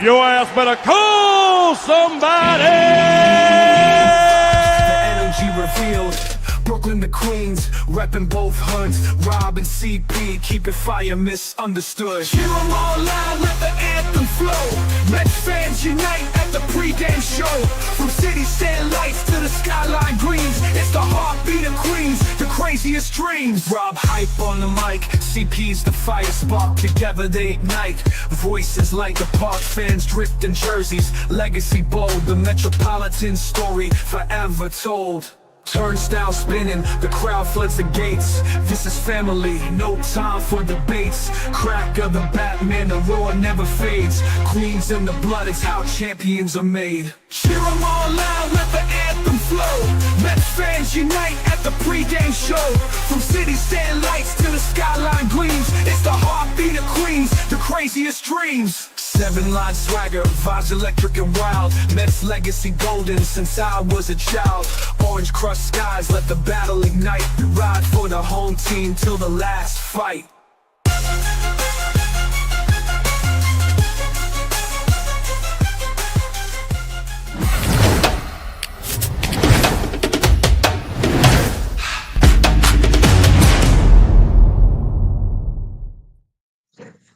Your ass better call somebody! The energy revealed. Brooklyn to Queens, reppin' both hoods. Rob and CP, keep it fire, misunderstood. Cheer 'em all loud, let the anthem flow. Mets fans unite at the pregame show. From city stand lights to the skyline greens, it's the heartbeat of Queens, the craziest dreams. Rob hype on the mic, CP's the fire spark. Together they ignite. Voices like the park, fans drift in jerseys. Legacy bold, the Metropolitan story forever told. Turnstile spinning, the crowd floods the gates. This is family, no time for debates. Crack of the Batman, the roar never fades. Queens in the blood, it's how champions are made. Cheer 'em all loud, let the anthem flow. Mets fans unite at the pregame show. From city stand lights to the skyline gleams, it's the heartbeat of Queens, the craziest dreams. 7-line swagger, vibes electric and wild. Mets legacy golden since I was a child. Orange crushed skies, let the battle ignite. Ride for the home team till the last fight.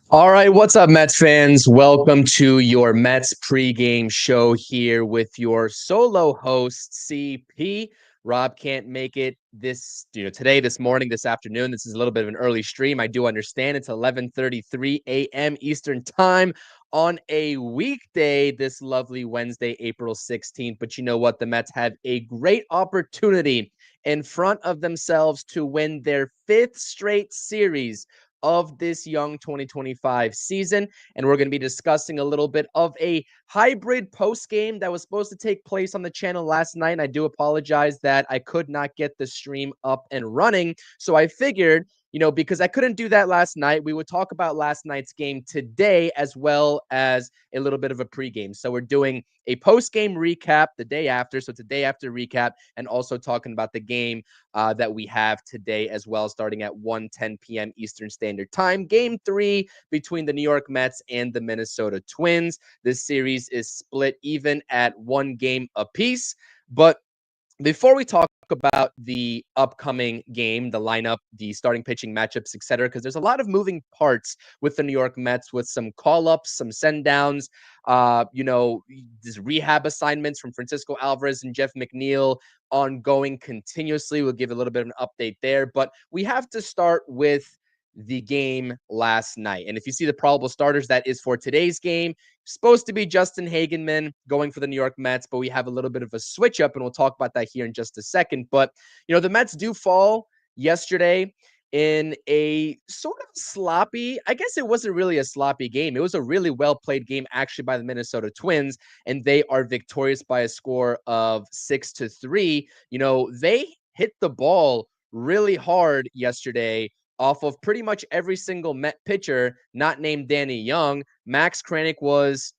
All right, what's up, Mets fans? Welcome to your Mets pregame show here with your solo host, CP. Rob can't make it today, this morning, this afternoon. This is a little bit of an early stream. I do understand it's 11:33 a.m. Eastern time on a weekday, this lovely Wednesday, April 16th. But you know what? The Mets have a great opportunity in front of themselves to win their 5th straight series of this young 2025 season. And we're going to be discussing a little bit of a hybrid post game that was supposed to take place on the channel last night. And I do apologize that I could not get the stream up and running. So I figured, because I couldn't do that last night, we would talk about last night's game today, as well as a little bit of a pregame. So we're doing a post-game recap the day after. So it's a day after recap, and also talking about the game that we have today as well, starting at 1:10 p.m. Eastern Standard Time. Game 3 between the New York Mets and the Minnesota Twins. This series is split even at 1 game apiece. But before we talk about the upcoming game, the lineup, the starting pitching matchups, etc., because there's a lot of moving parts with the New York Mets, with some call-ups, some send-downs, these rehab assignments from Francisco Alvarez and Jeff McNeil ongoing continuously. We'll give a little bit of an update there, but we have to start with the game last night. And if you see the probable starters, that is for today's game. Supposed to be Justin Hagenman going for the New York Mets, but we have a little bit of a switch up, and we'll talk about that here in just a second. But, the Mets do fall yesterday in a sort of sloppy, I guess it wasn't really a sloppy game. It was a really well-played game, actually, by the Minnesota Twins, and they are victorious by a score of 6-3. They hit the ball really hard yesterday off of pretty much every single Met pitcher not named Danny Young. Max Kranick was,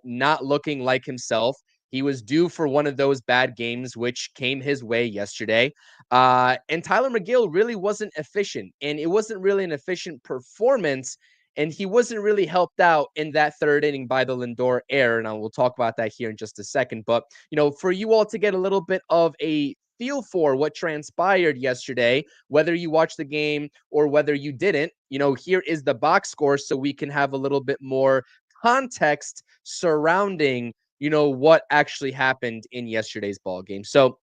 not looking like himself. He was due for one of those bad games, which came his way yesterday. And Tyler McGill really wasn't efficient, and it wasn't really an efficient performance. And he wasn't really helped out in that 3rd inning by the Lindor error. And we'll talk about that here in just a second. But, for you all to get a little bit of a feel for what transpired yesterday, whether you watched the game or whether you didn't, here is the box score so we can have a little bit more context surrounding, what actually happened in yesterday's ball game. So,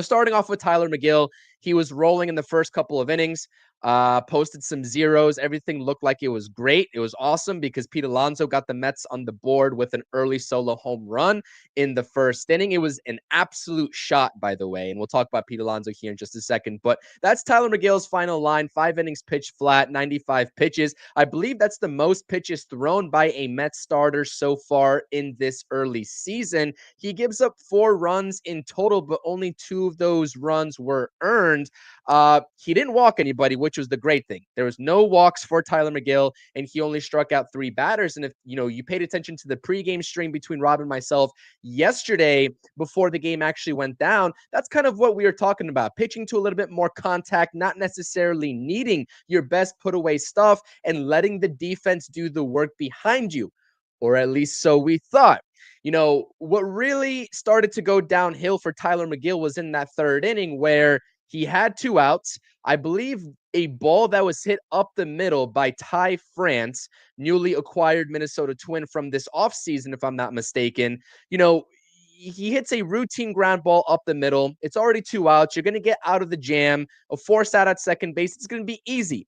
starting off with Tyler McGill, he was rolling in the first couple of innings, posted some zeros. Everything looked like it was great. It was awesome because Pete Alonso got the Mets on the board with an early solo home run in the first inning. It was an absolute shot, by the way, and we'll talk about Pete Alonso here in just a second. But that's Tyler McGill's final line: 5 innings pitched flat, 95 pitches. I believe that's the most pitches thrown by a Mets starter so far in this early season. He gives up 4 runs in total, but only 2 of those runs were earned. He didn't walk anybody, which was the great thing. There was no walks for Tyler McGill, and he only struck out 3 batters. And if you paid attention to the pregame stream between Rob and myself yesterday before the game actually went down, that's kind of what we were talking about. Pitching to a little bit more contact, not necessarily needing your best put away stuff, and letting the defense do the work behind you. or at least so we thought. What really started to go downhill for Tyler McGill was in that third inning where he had 2 outs. I believe a ball that was hit up the middle by Ty France, newly acquired Minnesota Twin from this offseason, if I'm not mistaken. He hits a routine ground ball up the middle. It's already 2 outs. You're going to get out of the jam, a force out at second base. It's going to be easy.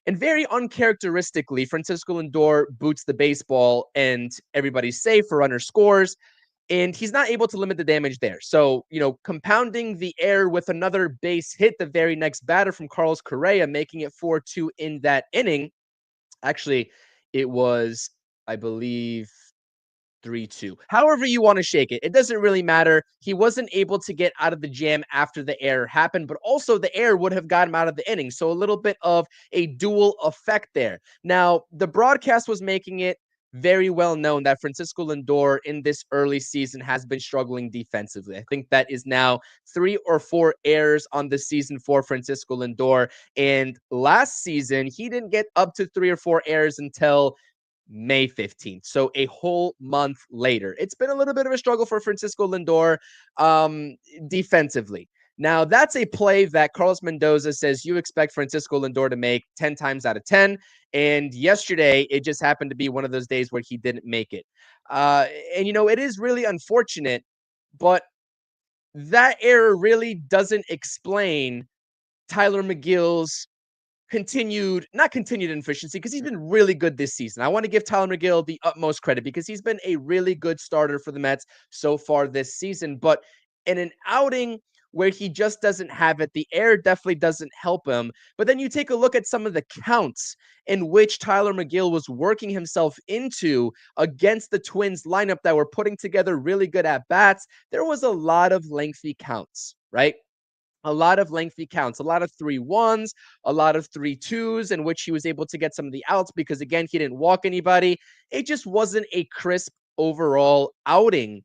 And very uncharacteristically, Francisco Lindor boots the baseball and everybody's safe, for runner scores, and he's not able to limit the damage there. So, compounding the error with another base hit the very next batter from Carlos Correa, making it 4-2 in that inning. Actually, it was, I believe, 3-2. However you want to shake it, it doesn't really matter. He wasn't able to get out of the jam after the error happened, but also the error would have got him out of the inning. So a little bit of a dual effect there. Now, the broadcast was making it very well known that Francisco Lindor in this early season has been struggling defensively. I think that is now 3 or 4 errors on the season for Francisco Lindor. And last season, he didn't get up to 3 or 4 errors until May 15th. So a whole month later. It's been a little bit of a struggle for Francisco Lindor defensively. Now, that's a play that Carlos Mendoza says you expect Francisco Lindor to make 10 times out of 10. And yesterday, it just happened to be one of those days where he didn't make it. It is really unfortunate, but that error really doesn't explain Tyler McGill's not continued inefficiency, because he's been really good this season. I want to give Tyler McGill the utmost credit because he's been a really good starter for the Mets so far this season. But in an outing where he just doesn't have it, the air definitely doesn't help him. But then you take a look at some of the counts in which Tyler McGill was working himself into against the Twins lineup that were putting together really good at bats. There was a lot of lengthy counts, right? A lot of lengthy counts, a lot of 3-1s, a lot of 3-2s, in which he was able to get some of the outs because, again, he didn't walk anybody. It just wasn't a crisp overall outing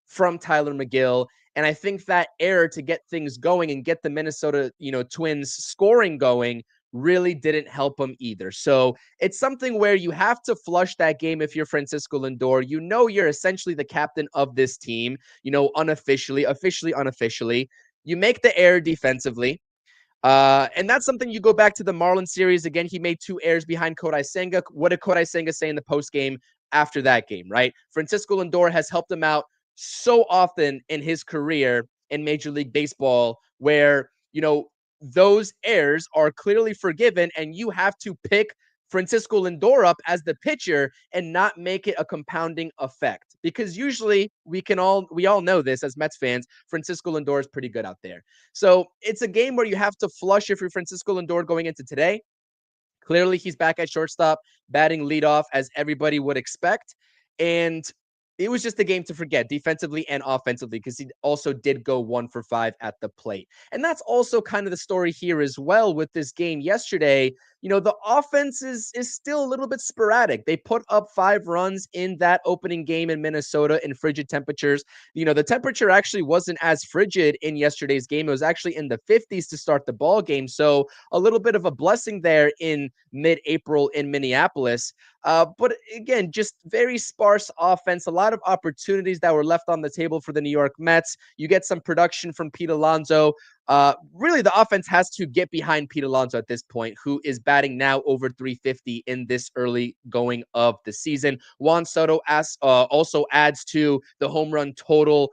from Tyler McGill. And I think that error to get things going and get the Minnesota, Twins scoring going really didn't help him either. So it's something where you have to flush that game if you're Francisco Lindor. You're essentially the captain of this team, unofficially, officially, unofficially. You make the error defensively. And that's something you go back to the Marlins series. Again, he made 2 errors behind Kodai Senga. What did Kodai Senga say in the postgame after that game, right? Francisco Lindor has helped him out so often in his career in Major League Baseball where, those errors are clearly forgiven and you have to pick Francisco Lindor up as the pitcher and not make it a compounding effect. Because usually we all know this as Mets fans, Francisco Lindor is pretty good out there. So it's a game where you have to flush if you're Francisco Lindor going into today. Clearly, he's back at shortstop, batting leadoff as everybody would expect. And it was just a game to forget defensively and offensively because he also did go 1-for-5 at the plate. And that's also kind of the story here as well with this game yesterday. The offense is still a little bit sporadic. They put up 5 runs in that opening game in Minnesota in frigid temperatures. The temperature actually wasn't as frigid in yesterday's game. It was actually in the 50s to start the ball game. So a little bit of a blessing there in mid-April in Minneapolis. But again, just very sparse offense, a lot of opportunities that were left on the table for the New York Mets. You get some production from Pete Alonso. Really, the offense has to get behind Pete Alonso at this point, who is batting now over 350 in this early going of the season. Juan Soto also adds to the home run total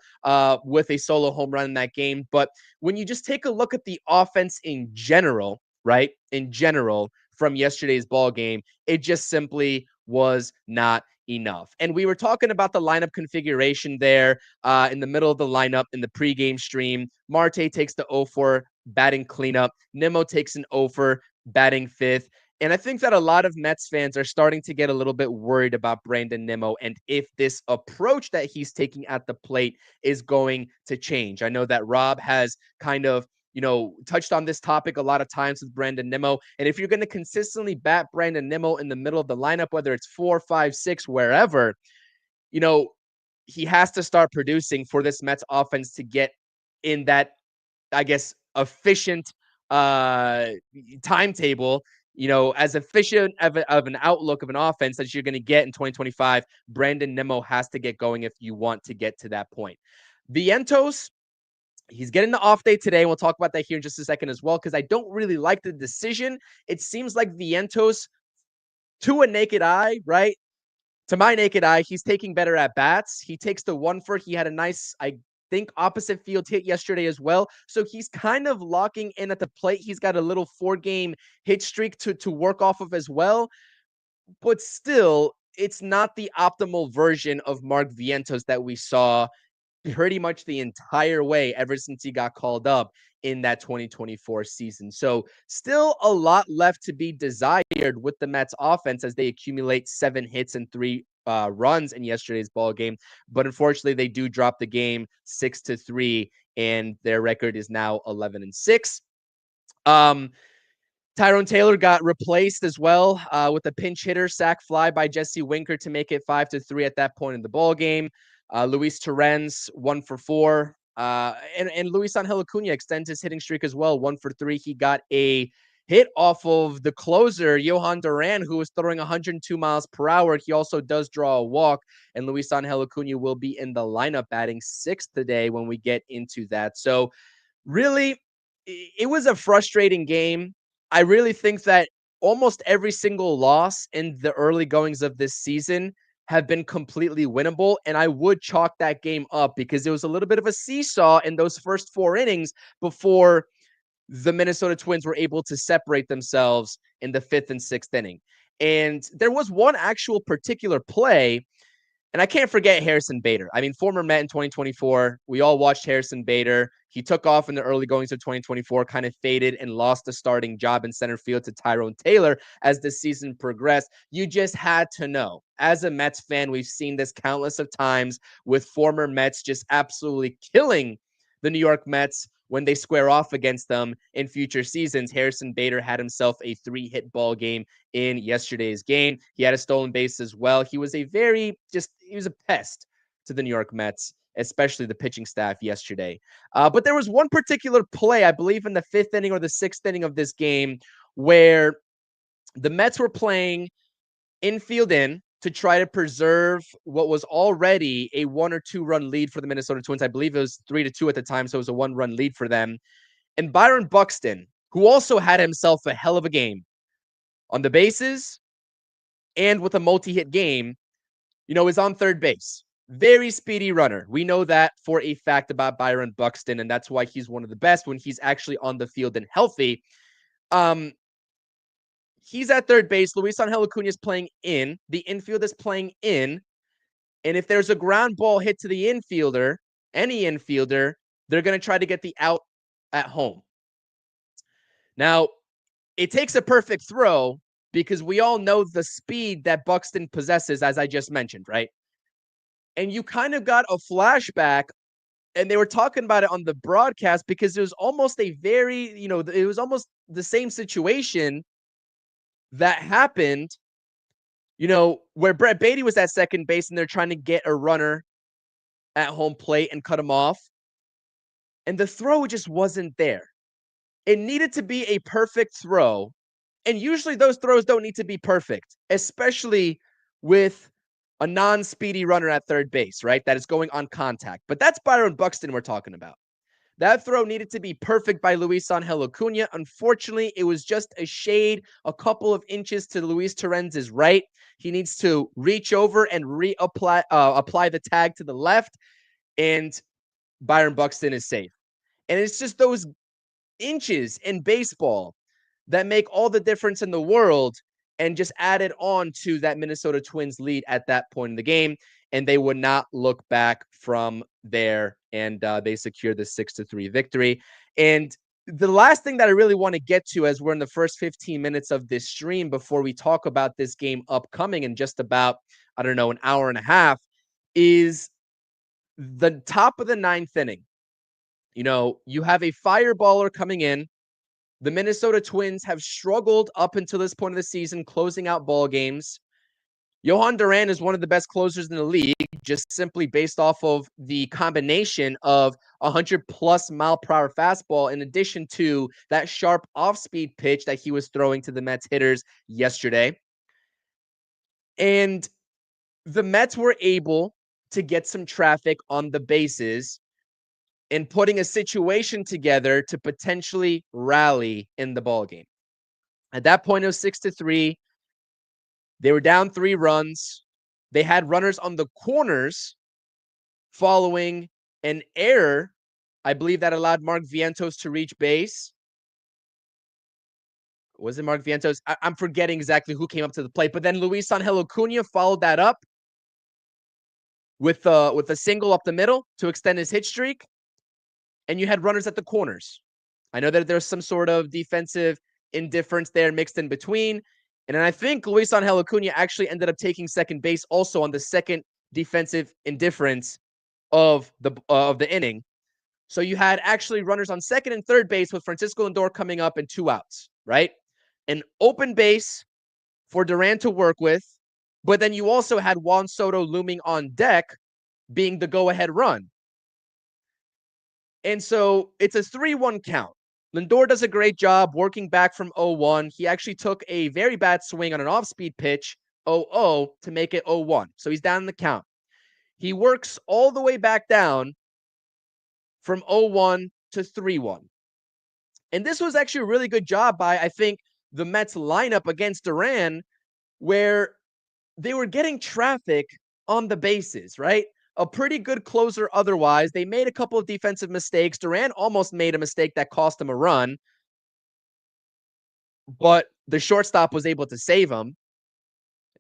with a solo home run in that game. But when you just take a look at the offense in general, right? In general, from yesterday's ball game, it just simply was not enough. And we were talking about the lineup configuration there in the middle of the lineup in the pregame stream. Marte takes the 0-4 batting cleanup. Nimmo takes an 0-for batting 5th. And I think that a lot of Mets fans are starting to get a little bit worried about Brandon Nimmo and if this approach that he's taking at the plate is going to change. I know that Rob has kind of touched on this topic a lot of times with Brandon Nimmo. And if you're going to consistently bat Brandon Nimmo in the middle of the lineup, whether it's 4, 5, 6, wherever, he has to start producing for this Mets offense to get in that, I guess, efficient timetable as efficient of an outlook of an offense as you're going to get in 2025, Brandon Nimmo has to get going if you want to get to that point. Vientos, he's getting the off day today. We'll talk about that here in just a second as well, because I don't really like the decision. It seems like Vientos, to a naked eye, right? To my naked eye, he's taking better at bats. He takes the 1-for. He had a nice, I think, opposite field hit yesterday as well. So he's kind of locking in at the plate. He's got a little 4-game hit streak to work off of as well. But still, it's not the optimal version of Mark Vientos that we saw pretty much the entire way ever since he got called up in that 2024 season. So still a lot left to be desired with the Mets offense as they accumulate 7 hits and 3 runs in yesterday's ball game. But unfortunately, they do drop the game 6-3, and their record is now 11-6. Tyrone Taylor got replaced as well with a pinch hitter sac fly by Jesse Winker to make it 5-3 at that point in the ball game. Luis Torrens 1-for-4, and Luis Angel Acuna extends his hitting streak as well, 1-for-3. He got a hit off of the closer Johan Duran, who was throwing 102 miles per hour. He also does draw a walk, and Luis Angel Acuna will be in the lineup batting 6th today when we get into that. So really, it was a frustrating game. I really think that almost every single loss in the early goings of this season have been completely winnable, and I would chalk that game up because it was a little bit of a seesaw in those first 4 innings before the Minnesota Twins were able to separate themselves in the 5th and 6th inning. And there was one actual particular play, and I can't forget Harrison Bader. I mean, former Met in 2024. We all watched Harrison Bader. He took off in the early goings of 2024, kind of faded and lost the starting job in center field to Tyrone Taylor as the season progressed. You just had to know. As a Mets fan, we've seen this countless of times with former Mets just absolutely killing the New York Mets when they square off against them in future seasons. Harrison Bader had himself a 3-hit ball game in yesterday's game. He had a stolen base as well. He was a pest to the New York Mets, especially the pitching staff yesterday. But there was one particular play, I believe in the 5th inning or the 6th inning of this game, where the Mets were playing infield in to try to preserve what was already a 1 or 2 run lead for the Minnesota Twins. I believe it was 3-2 at the time, so it was a 1-run lead for them. And Byron Buxton, who also had himself a hell of a game on the bases and with a multi-hit game, is on third base. Very speedy runner. We know that for a fact about Byron Buxton, and that's why he's one of the best when he's actually on the field and healthy. He's at third base. Luis Angel Acuna is playing in. The infield is playing in. And if there's a ground ball hit to the infielder, any infielder, they're going to try to get the out at home. Now, it takes a perfect throw because we all know the speed that Buxton possesses, as I just mentioned, right? And you kind of got a flashback, and they were talking about it on the broadcast because it was almost it was almost the same situation that happened, where Brett Beatty was at second base and they're trying to get a runner at home plate and cut him off. And the throw just wasn't there. It needed to be a perfect throw. And usually those throws don't need to be perfect, especially with a non-speedy runner at third base, right? That is going on contact. But that's Byron Buxton we're talking about. That throw needed to be perfect by Luis Angel Acuna. Unfortunately, it was just a shade, a couple of inches to Luis Torrens' right. He needs to reach over and apply the tag to the left, and Byron Buxton is safe. And it's just those inches in baseball that make all the difference in the world, and just added on to that Minnesota Twins lead at that point in the game. And they would not look back from there, and they secured the 6-3 victory. And the last thing that I really want to get to as we're in the first 15 minutes of this stream before we talk about this game upcoming in just about, an hour and a half, is the top of the 9th inning. You have a fireballer coming in. The Minnesota Twins have struggled up until this point of the season, closing out ball games. Johan Duran is one of the best closers in the league, just simply based off of the combination of 100+ mile per hour fastball, in addition to that sharp off-speed pitch that he was throwing to the Mets hitters yesterday. And the Mets were able to get some traffic on the bases and putting a situation together to potentially rally in the ballgame. At that point, it was 6-3. They were down 3 runs. They had runners on the corners following an error, I believe, that allowed Mark Vientos to reach base. Was it Mark Vientos? I'm forgetting exactly who came up to the plate, but then Luis Angel Acuna followed that up with a single up the middle to extend his hit streak, and you had runners at the corners. I know that there's some sort of defensive indifference there mixed in between, and then I think Luis Angel Acuna actually ended up taking second base also on the second defensive indifference of the inning. So you had actually runners on second and third base with Francisco Lindor coming up and 2 outs, right? An open base for Duran to work with, but then you also had Juan Soto looming on deck being the go-ahead run. And so it's a 3-1 count. Lindor does a great job working back from 0-1. He actually took a very bad swing on an off-speed pitch, 0-0, to make it 0-1. So he's down in the count. He works all the way back down from 0-1 to 3-1. And this was actually a really good job by, I think, the Mets lineup against Duran, where they were getting traffic on the bases, right? A pretty good closer otherwise. They made a couple of defensive mistakes. Duran almost made a mistake that cost him a run, but the shortstop was able to save him,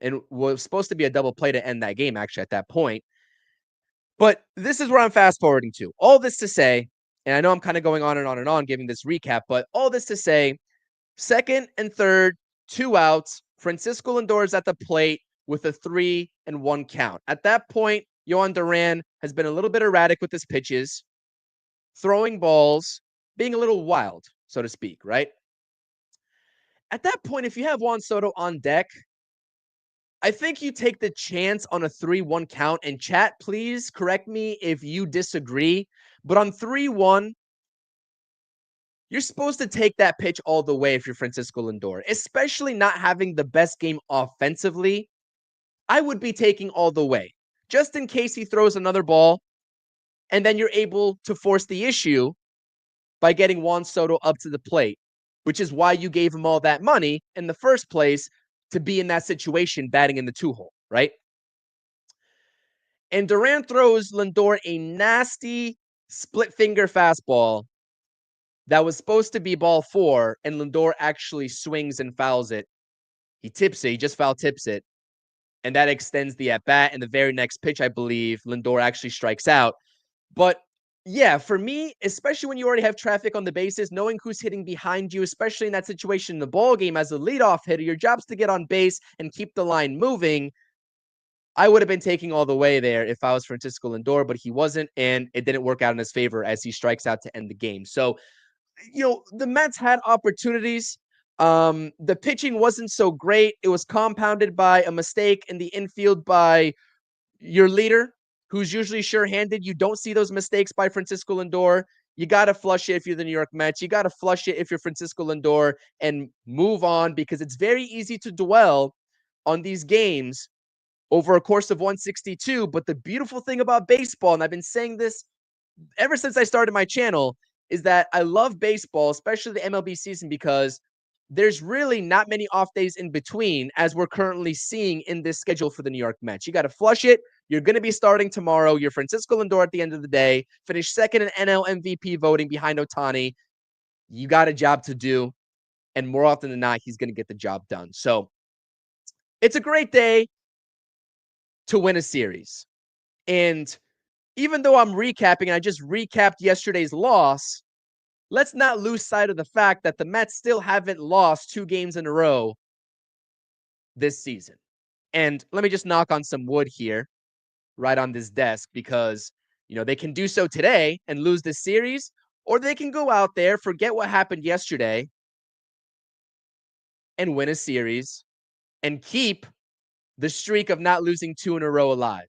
and was supposed to be a double play to end that game, actually, at that point. But this is where I'm fast forwarding to. All this to say, and I know I'm kind of going on and on and on giving this recap, but all this to say, second and third, 2 outs. Francisco Lindor is at the plate with a 3-1 count. At that point, Johan Duran has been a little bit erratic with his pitches, throwing balls, being a little wild, so to speak, right? At that point, if you have Juan Soto on deck, I think you take the chance on a 3-1 count. And chat, please correct me if you disagree. But on 3-1, you're supposed to take that pitch all the way if you're Francisco Lindor, especially not having the best game offensively. I would be taking all the way, just in case he throws another ball, and then you're able to force the issue by getting Juan Soto up to the plate, which is why you gave him all that money in the first place, to be in that situation batting in the 2-hole, right? And Duran throws Lindor a nasty split finger fastball that was supposed to be ball 4, and Lindor actually swings and fouls it. He tips it. He just foul tips it. And that extends the at-bat. And the very next pitch, I believe, Lindor actually strikes out. But yeah, for me, especially when you already have traffic on the bases, knowing who's hitting behind you, especially in that situation in the ball game as a leadoff hitter, your job's to get on base and keep the line moving. I would have been taking all the way there if I was Francisco Lindor, but he wasn't, and it didn't work out in his favor as he strikes out to end the game. So, the Mets had opportunities. The pitching wasn't so great. It was compounded by a mistake in the infield by your leader, who's usually sure-handed. You don't see those mistakes by Francisco Lindor. You got to flush it if you're the New York Mets. You got to flush it if you're Francisco Lindor and move on, because it's very easy to dwell on these games over a course of 162. But the beautiful thing about baseball, and I've been saying this ever since I started my channel, is that I love baseball, especially the MLB season, because there's really not many off days in between, as we're currently seeing in this schedule for the New York Mets. You got to flush it. You're going to be starting tomorrow. You're Francisco Lindor at the end of the day. Finished second in NL MVP voting behind Ohtani. You got a job to do, and more often than not, he's going to get the job done. So it's a great day to win a series. And even though I'm recapping, and I just recapped yesterday's loss, let's not lose sight of the fact that the Mets still haven't lost 2 games in a row this season. And let me just knock on some wood here, right on this desk, because, they can do so today and lose this series, or they can go out there, forget what happened yesterday, and win a series and keep the streak of not losing 2 in a row alive.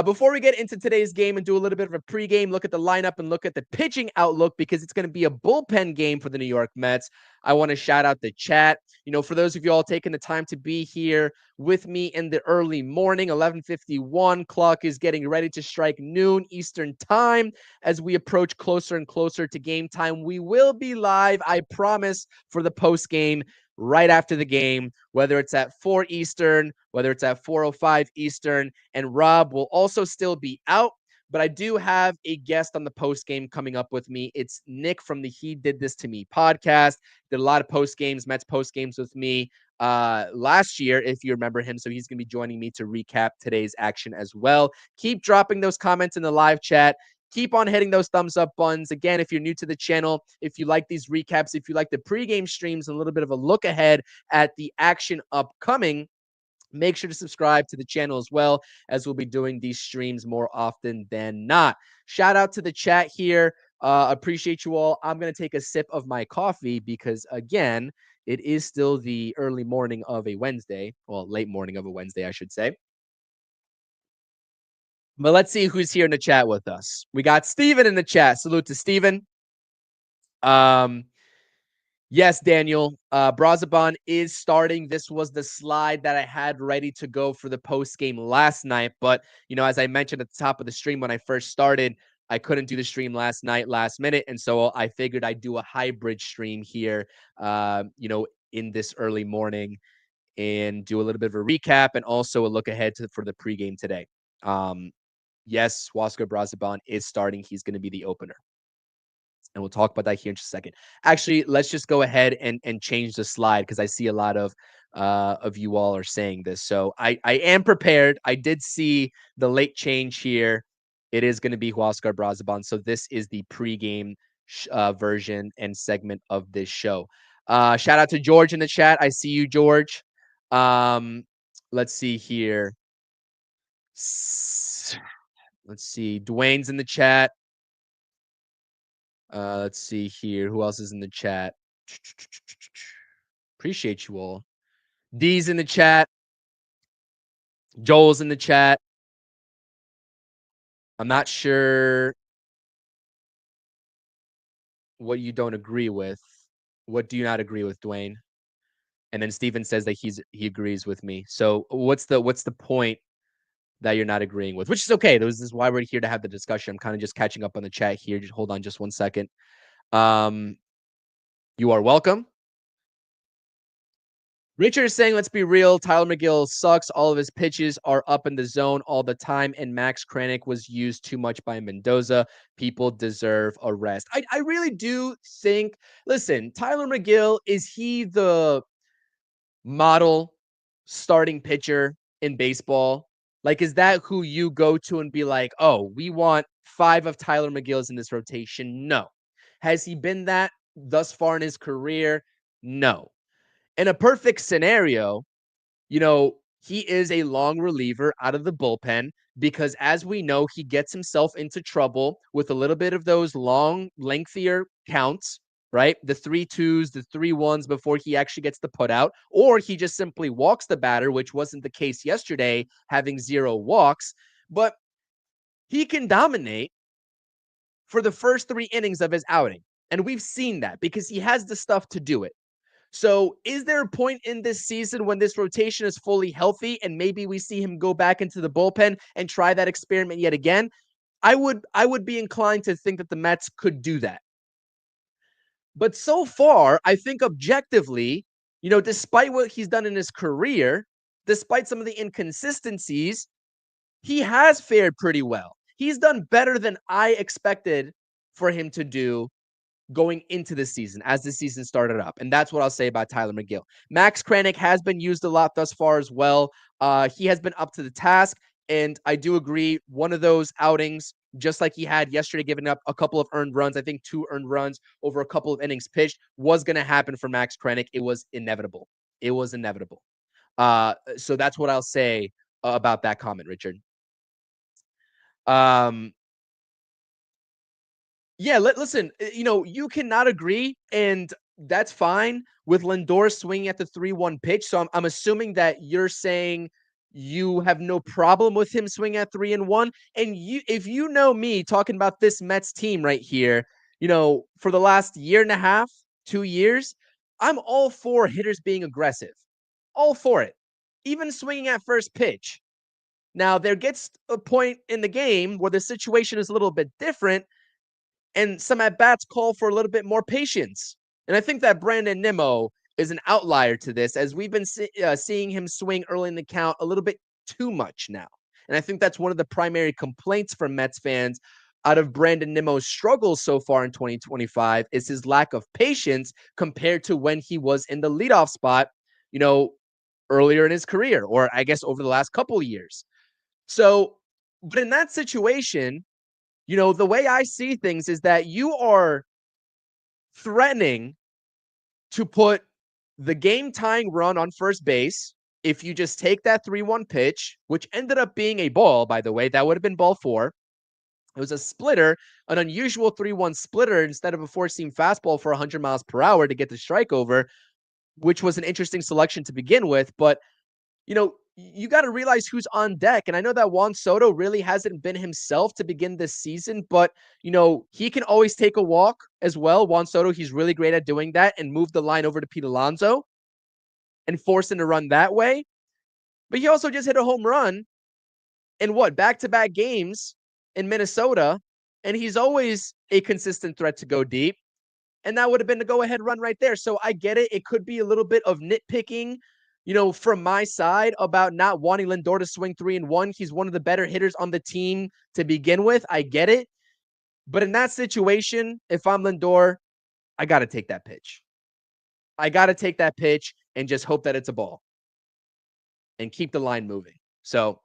Before we get into today's game and do a little bit of a pregame, look at the lineup and look at the pitching outlook because it's going to be a bullpen game for the New York Mets. I want to shout out the chat. For those of you all taking the time to be here with me in the early morning, 11:51 clock is getting ready to strike noon Eastern time as we approach closer and closer to game time. We will be live, I promise, for the post game right after the game, whether it's at 4 Eastern, whether it's at 4:05 Eastern, and Rob will also still be out. But I do have a guest on the post game coming up with me. It's Nick from the He Did This to Me podcast. Did a lot of post games, Mets post games with me last year, if you remember him. So he's going to be joining me to recap today's action as well. Keep dropping those comments in the live chat. Keep on hitting those thumbs up buttons. Again, if you're new to the channel, if you like these recaps, if you like the pregame streams, and a little bit of a look ahead at the action upcoming, make sure to subscribe to the channel as well, as we'll be doing these streams more often than not. Shout out to the chat here. Appreciate you all. I'm going to take a sip of my coffee because, again, it is still the early morning of a Wednesday. Well, late morning of a Wednesday, I should say. But let's see who's here in the chat with us. We got Steven in the chat. Salute to Steven. Yes, Daniel. Brazaban is starting. This was the slide that I had ready to go for the post game last night. But, as I mentioned at the top of the stream when I first started, I couldn't do the stream last minute. And so I figured I'd do a hybrid stream here, in this early morning and do a little bit of a recap and also a look ahead for the pregame today. Yes, Huascar Brazaban is starting. He's going to be the opener. And we'll talk about that here in just a second. Actually, let's just go ahead and change the slide because I see a lot of you all are saying this. So I am prepared. I did see the late change here. It is going to be Huascar Brazaban. So this is the pregame version and segment of this show. Shout out to George in the chat. I see you, George. Let's see here. Let's see. Dwayne's in the chat. Let's see here. Who else is in the chat? Appreciate you all. D's in the chat. Joel's in the chat. I'm not sure what you don't agree with. What do you not agree with, Dwayne? And then Steven says that he agrees with me. So what's the point that you're not agreeing with? Which is okay. This is why we're here to have the discussion. I'm kind of just catching up on the chat here. Just hold on just 1 second. You are welcome. Richard is saying, let's be real. Tyler McGill sucks. All of his pitches are up in the zone all the time, and Max Kranick was used too much by Mendoza. People deserve a rest. I really do think, listen, Tyler McGill, is he the model starting pitcher in baseball? Like, is that who you go to and be like, oh, we want 5 of Tyler McGill's in this rotation? No. Has he been that thus far in his career? No. In a perfect scenario, he is a long reliever out of the bullpen because, as we know, he gets himself into trouble with a little bit of those long, lengthier counts, right? The 3-2s, the 3-1s before he actually gets the put out, or he just simply walks the batter, which wasn't the case yesterday, having 0 walks. But he can dominate for the first 3 innings of his outing. And we've seen that because he has the stuff to do it. So is there a point in this season when this rotation is fully healthy and maybe we see him go back into the bullpen and try that experiment yet again? I would be inclined to think that the Mets could do that. But so far, I think objectively, despite what he's done in his career, despite some of the inconsistencies, he has fared pretty well. He's done better than I expected for him to do going into the season as the season started up. And that's what I'll say about Tyler McGill. Max Kranick has been used a lot thus far as well. He has been up to the task. And I do agree, one of those outings, just like he had yesterday, giving up a couple of earned runs, I think 2 earned runs over a couple of innings pitched, was going to happen for Max Kranick. It was inevitable. It was inevitable. So that's what I'll say about that comment, Richard. Yeah, listen, you cannot agree, and that's fine with Lindor swinging at the 3-1 pitch. So I'm assuming that you're saying, you have no problem with him swinging at 3-1. And if you know me talking about this Mets team right here, for the last year and a half, 2 years, I'm all for hitters being aggressive. All for it. Even swinging at first pitch. Now, there gets a point in the game where the situation is a little bit different, and some at-bats call for a little bit more patience. And I think that Brandon Nimmo is an outlier to this, as we've been seeing him swing early in the count a little bit too much now. And I think that's one of the primary complaints from Mets fans out of Brandon Nimmo's struggles so far in 2025 is his lack of patience compared to when he was in the leadoff spot, earlier in his career, or I guess over the last couple of years. So, but in that situation, the way I see things is that you are threatening to put the game tying run on first base if you just take that 3-1 pitch, which ended up being a ball, by the way. That would have been ball 4. It was a splitter, an unusual 3-1 splitter instead of a 4-seam fastball for 100 miles per hour to get the strike over, which was an interesting selection to begin with. But you got to realize who's on deck. And I know that Juan Soto really hasn't been himself to begin this season, but, he can always take a walk as well. Juan Soto, he's really great at doing that and move the line over to Pete Alonso and force him to run that way. But he also just hit a home run in back-to-back games in Minnesota. And he's always a consistent threat to go deep. And that would have been the go-ahead run right there. So I get it. It could be a little bit of nitpicking, from my side about not wanting Lindor to swing 3-1. He's one of the better hitters on the team to begin with. I get it. But in that situation, if I'm Lindor, I got to take that pitch. I got to take that pitch and just hope that it's a ball and keep the line moving. So,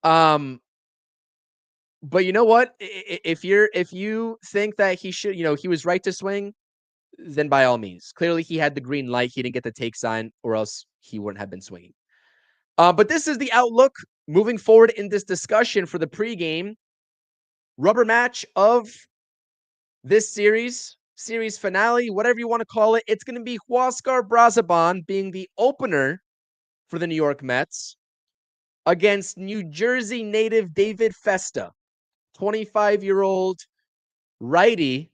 but you know what? If you think that he should, he was right to swing, then by all means. Clearly, he had the green light. He didn't get the take sign, or else he wouldn't have been swinging. But this is the outlook moving forward in this discussion for the pregame rubber match of this series finale, whatever you want to call it. It's going to be Huascar Brazaban being the opener for the New York Mets against New Jersey native David Festa, 25-year-old righty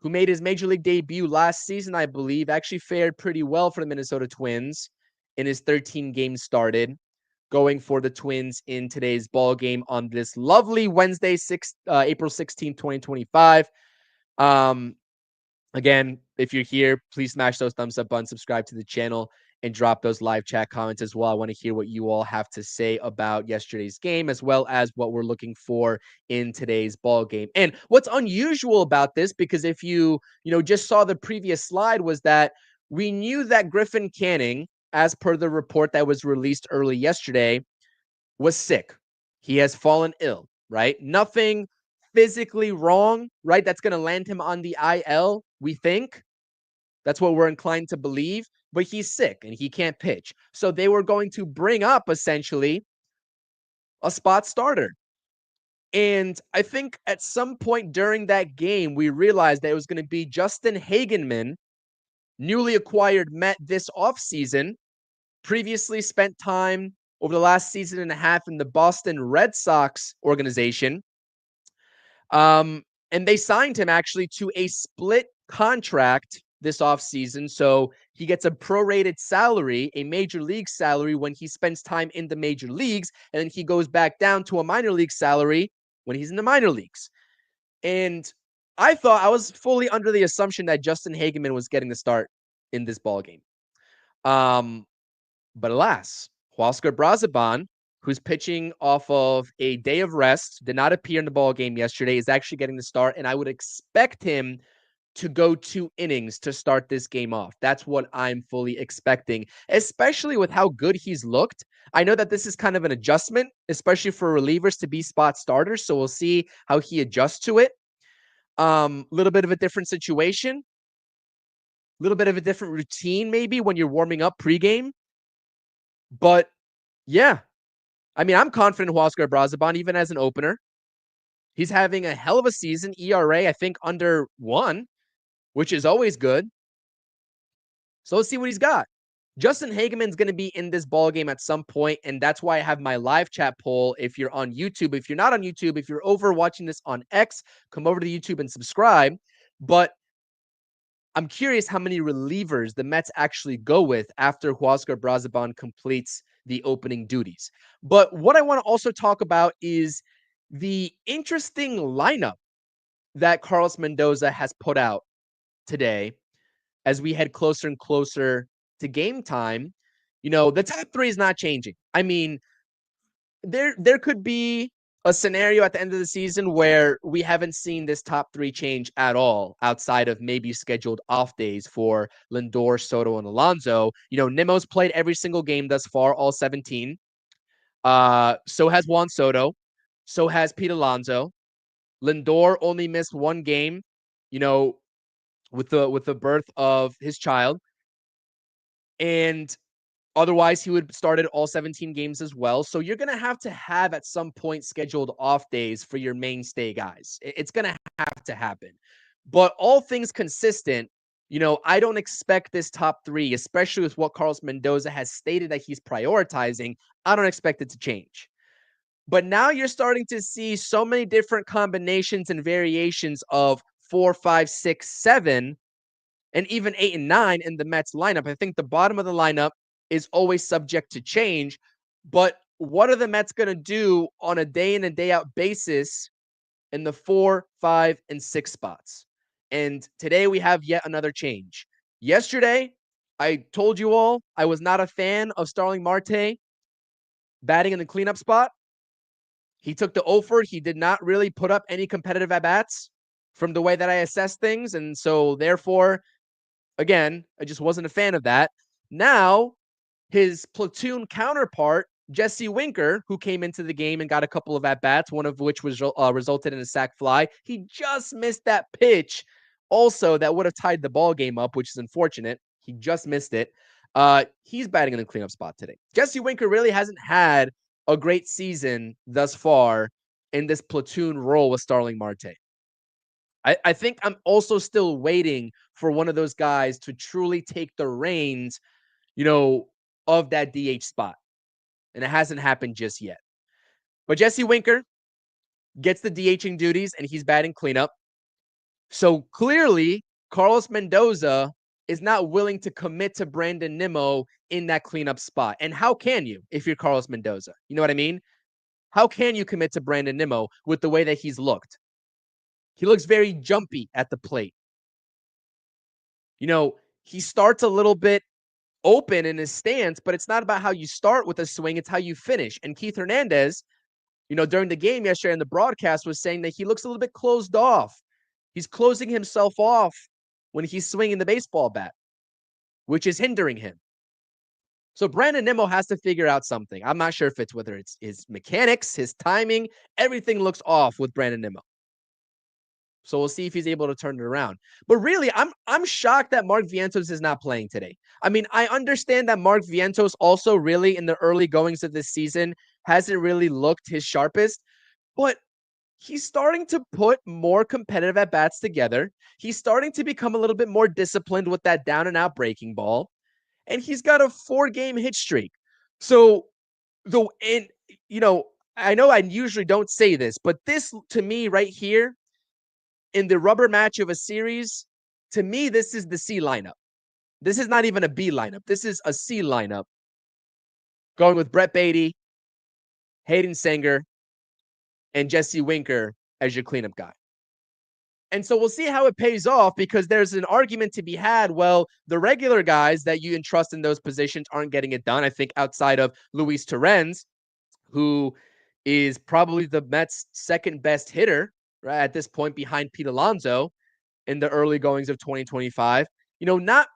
who made his major league debut last season, I believe, actually fared pretty well for the Minnesota Twins in his 13 games started, going for the Twins in today's ball game on this lovely Wednesday, April 16th, 2025. Again, if you're here, please smash those thumbs up button, subscribe to the channel, and drop those live chat comments as well. I want to hear what you all have to say about yesterday's game, as well as what we're looking for in today's ball game. And what's unusual about this, because if you just saw the previous slide, was that we knew that Griffin Canning, as per the report that was released early yesterday, was sick. He has fallen ill, right? Nothing physically wrong, right? That's going to land him on the IL, we think. That's what we're inclined to believe. But he's sick and he can't pitch. So they were going to bring up essentially a spot starter. And I think at some point during that game, we realized that it was going to be Justin Hagenman, newly acquired Met this offseason, previously spent time over the last season and a half in the Boston Red Sox organization. And they signed him actually to a split contract this offseason. So he gets a prorated salary, a major league salary when he spends time in the major leagues, and then he goes back down to a minor league salary when he's in the minor leagues. And I was fully under the assumption that Justin Hagenman was getting the start in this ballgame. But alas, Huascar Brazaban, who's pitching off of a day of rest, did not appear in the ball game yesterday, is actually getting the start, and I would expect him to go 2 innings to start this game off. That's what I'm fully expecting, especially with how good he's looked. I know that this is kind of an adjustment, especially for relievers to be spot starters, so we'll see how he adjusts to it. Little bit of a different situation, a little bit of a different routine maybe when you're warming up pregame. But yeah, I mean, I'm confident Huascar Brazaban, even as an opener. He's having a hell of a season. ERA, I think, under 1, which is always good. So let's see what he's got. Justin Hageman's going to be in this ball game at some point, and that's why I have my live chat poll. If you're on YouTube, if you're not on YouTube, if you're over watching this on X, come over to YouTube and subscribe. But I'm curious how many relievers the Mets actually go with after Huascar Brazaban completes the opening duties. But what I want to also talk about is the interesting lineup that Carlos Mendoza has put out today as we head closer and closer to game time. The top three is not changing. I mean, there could be a scenario at the end of the season where we haven't seen this top three change at all outside of maybe scheduled off days for Lindor, Soto, and Alonso. Nimmo's played every single game thus far, all 17. So has Juan Soto. So has Pete Alonso. Lindor only missed one game, with the birth of his child. And otherwise, he would started all 17 games as well. So you're going to have at some point scheduled off days for your mainstay guys. It's going to have to happen. But all things consistent, I don't expect this top three, especially with what Carlos Mendoza has stated that he's prioritizing. I don't expect it to change. But now you're starting to see so many different combinations and variations of 4, 5, 6, 7, and even 8 and 9 in the Mets lineup. I think the bottom of the lineup is always subject to change. But what are the Mets going to do on a day in and day out basis in the 4, 5, and 6 spots? And today we have yet another change. Yesterday, I told you all I was not a fan of Starling Marte batting in the cleanup spot. He took the offer. He did not really put up any competitive at-bats from the way that I assessed things. And so therefore, again, I just wasn't a fan of that. Now, his platoon counterpart, Jesse Winker, who came into the game and got a couple of at-bats, one of which was resulted in a sac fly. He just missed that pitch also that would have tied the ball game up, which is unfortunate. He just missed it. He's batting in the cleanup spot today. Jesse Winker really hasn't had a great season thus far in this platoon role with Starling Marte. I think I'm also still waiting for one of those guys to truly take the reins, of that DH spot. And it hasn't happened just yet. But Jesse Winker gets the DHing duties and he's batting cleanup. So clearly, Carlos Mendoza is not willing to commit to Brandon Nimmo in that cleanup spot. And how can you if you're Carlos Mendoza? You know what I mean? How can you commit to Brandon Nimmo with the way that he's looked? He looks very jumpy at the plate. He starts a little bit open in his stance, but it's not about how you start with a swing, it's how you finish. And Keith Hernandez, during the game yesterday in the broadcast was saying that he looks a little bit closed off. He's closing himself off when he's swinging the baseball bat, which is hindering him. So Brandon Nimmo has to figure out something. I'm not sure if it's whether it's his mechanics, his timing, everything looks off with Brandon Nimmo. So we'll see if he's able to turn it around. But really, I'm shocked that Mark Vientos is not playing today. I mean, I understand that Mark Vientos also really in the early goings of this season hasn't really looked his sharpest, but he's starting to put more competitive at-bats together. He's starting to become a little bit more disciplined with that down and out breaking ball. And he's got a 4-game hit streak. So I know I usually don't say this, but this to me right here in the rubber match of a series, to me, this is the C lineup. This is not even a B lineup. This is a C lineup. Going with Brett Beatty, Hayden Sanger, and Jesse Winker as your cleanup guy. And so we'll see how it pays off because there's an argument to be had. Well, the regular guys that you entrust in those positions aren't getting it done. I think outside of Luis Torrens, who is probably the Mets' second best hitter, right, at this point behind Pete Alonso in the early goings of 2025. Not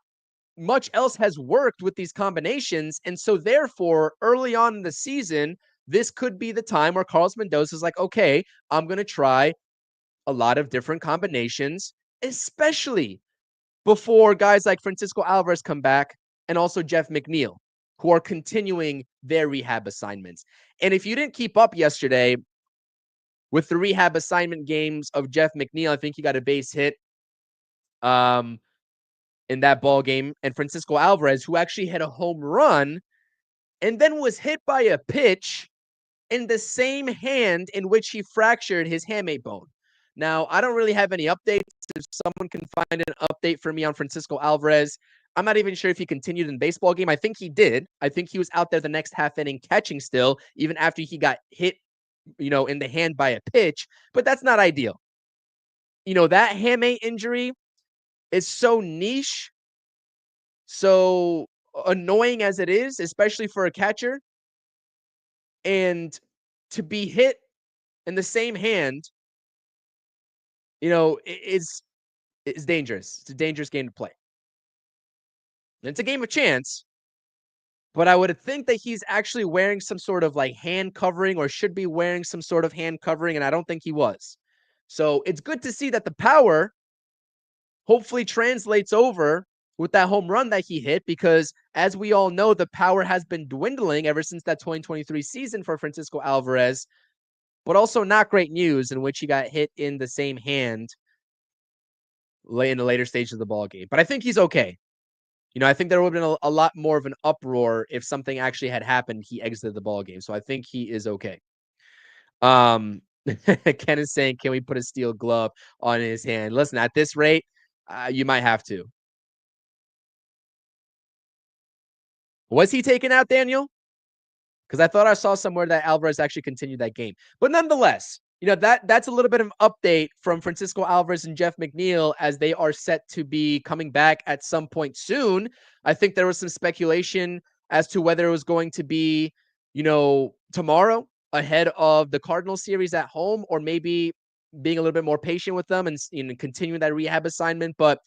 much else has worked with these combinations. And so therefore, early on in the season, this could be the time where Carlos Mendoza is like, okay, I'm going to try a lot of different combinations, especially before guys like Francisco Alvarez come back and also Jeff McNeil, who are continuing their rehab assignments. And if you didn't keep up yesterday with the rehab assignment games of Jeff McNeil, I think he got a base hit. in that ball game, and Francisco Alvarez, who actually hit a home run and then was hit by a pitch in the same hand in which he fractured his hamate bone. Now, I don't really have any updates. If someone can find an update for me on Francisco Alvarez, I'm not even sure if he continued in the baseball game. I think he did. I think he was out there the next half inning catching still, even after he got hit, in the hand by a pitch, but that's not ideal. That hamate injury is so niche, so annoying as it is, especially for a catcher. And to be hit in the same hand, it's dangerous. It's a dangerous game to play. And it's a game of chance, but I would think that he's actually wearing some sort of like hand covering or should be wearing some sort of hand covering, and I don't think he was. So it's good to see that the power hopefully translates over with that home run that he hit, because as we all know, the power has been dwindling ever since that 2023 season for Francisco Alvarez, but also not great news in which he got hit in the same hand in the later stage of the ball game. But I think he's okay. I think there would have been a lot more of an uproar if something actually had happened. He exited the ball game. So I think he is okay. Ken is saying, can we put a steel glove on his hand? Listen, at this rate, you might have to. Was he taken out, Daniel? Because I thought I saw somewhere that Alvarez actually continued that game. But nonetheless, that's a little bit of an update from Francisco Alvarez and Jeff McNeil as they are set to be coming back at some point soon. I think there was some speculation as to whether it was going to be, tomorrow ahead of the Cardinals series at home, or maybe being a little bit more patient with them and continuing that rehab assignment. But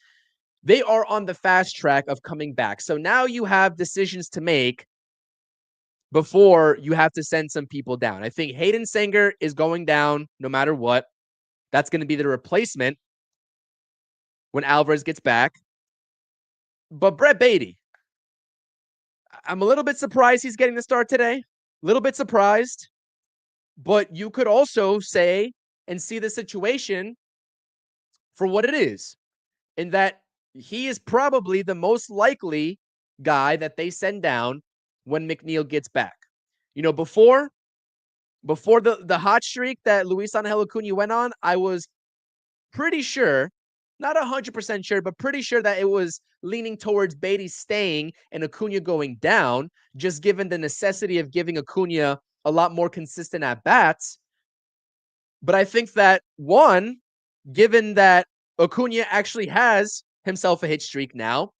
they are on the fast track of coming back. So now you have decisions to make before you have to send some people down. I think Hayden Sanger is going down no matter what. That's going to be the replacement when Alvarez gets back. But Brett Beatty, I'm a little bit surprised he's getting the start today. A little bit surprised. But you could also say and see the situation for what it is, in that he is probably the most likely guy that they send down when McNeil gets back. Before the hot streak that Luis Angel Acuna went on, I was pretty sure, not 100% sure, but pretty sure that it was leaning towards Beatty staying and Acuna going down, just given the necessity of giving Acuna a lot more consistent at-bats. But I think that, one, given that Acuna actually has himself a hit streak now,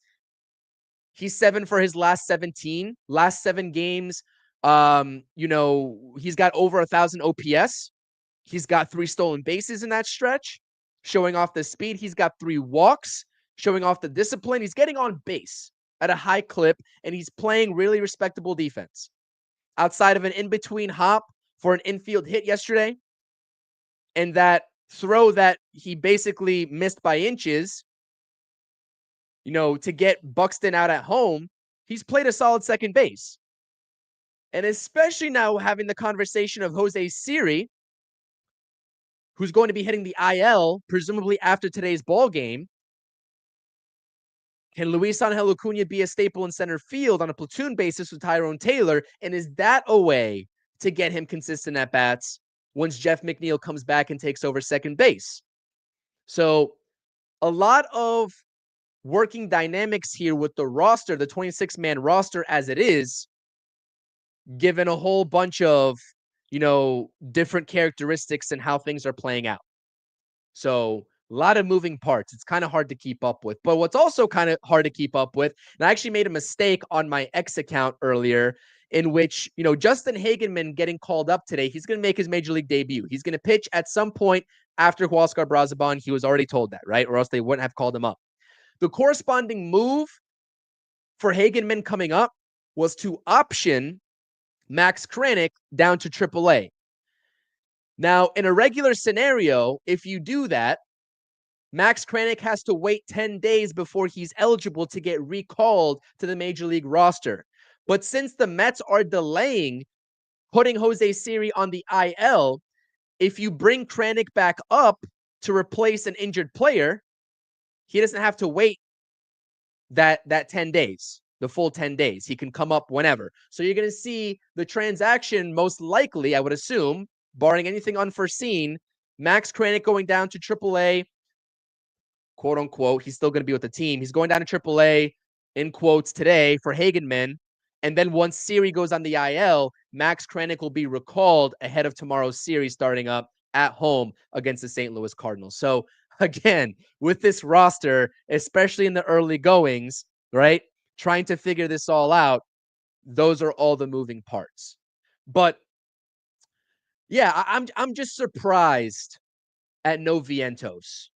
he's 7 for his last 17. Last 7 games, he's got over 1,000 OPS. He's got 3 stolen bases in that stretch, showing off the speed. He's got 3 walks, showing off the discipline. He's getting on base at a high clip, and he's playing really respectable defense. Outside of an in-between hop for an infield hit yesterday, and that throw that he basically missed by inches, to get Buxton out at home, he's played a solid second base. And especially now having the conversation of Jose Siri, who's going to be hitting the IL, presumably after today's ball game. Can Luis Angel Acuna be a staple in center field on a platoon basis with Tyrone Taylor? And is that a way to get him consistent at bats once Jeff McNeil comes back and takes over second base? So a lot of working dynamics here with the roster, the 26-man roster as it is, given a whole bunch of, different characteristics and how things are playing out. So a lot of moving parts. It's kind of hard to keep up with. But what's also kind of hard to keep up with, and I actually made a mistake on my X account earlier, in which, Justin Hagenman getting called up today, he's going to make his major league debut. He's going to pitch at some point after Huascar Brazaban. He was already told that, right? Or else they wouldn't have called him up. The corresponding move for Hagenman coming up was to option Max Kranick down to AAA. Now, in a regular scenario, if you do that, Max Kranick has to wait 10 days before he's eligible to get recalled to the Major League roster. But since the Mets are delaying putting Jose Siri on the IL, if you bring Kranick back up to replace an injured player, he doesn't have to wait that 10 days, the full 10 days. He can come up whenever. So you're going to see the transaction most likely, I would assume, barring anything unforeseen, Max Kranick going down to AAA, quote unquote. He's still going to be with the team. He's going down to AAA in quotes today for Hagenman. And then once Siri goes on the IL, Max Kranick will be recalled ahead of tomorrow's series starting up at home against the St. Louis Cardinals. So again, with this roster, especially in the early goings, right, trying to figure this all out, those are all the moving parts. But yeah, I'm just surprised at no Vientos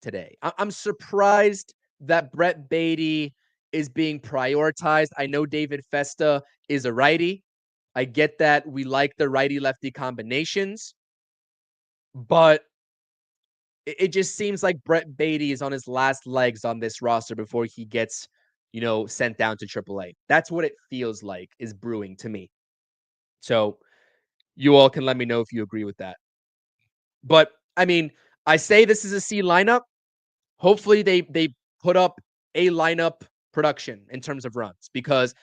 today. I'm surprised that Brett Beatty is being prioritized. I know David Festa is a righty. I get that we like the righty-lefty combinations, but it just seems like Brett Beatty is on his last legs on this roster before he gets, sent down to AAA. That's what it feels like is brewing to me. So you all can let me know if you agree with that. But I mean, I say this is a C lineup. Hopefully they put up a lineup production in terms of runs because